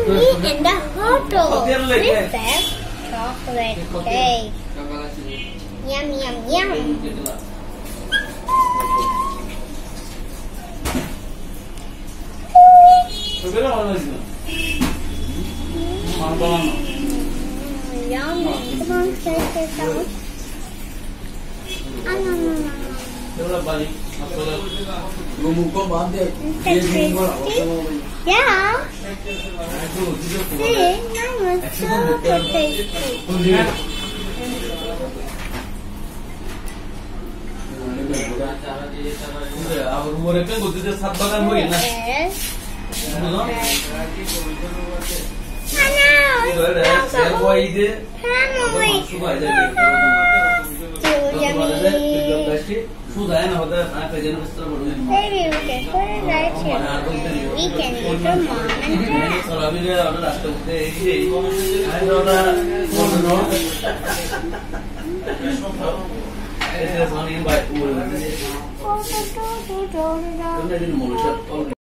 me in the hotel. This is chocolate cake. Yum, yum, yum. Yummy. Come on, say some. Yeah. See, now it's so tasty. Maybe we can put it right here. We can eat your mom and dad.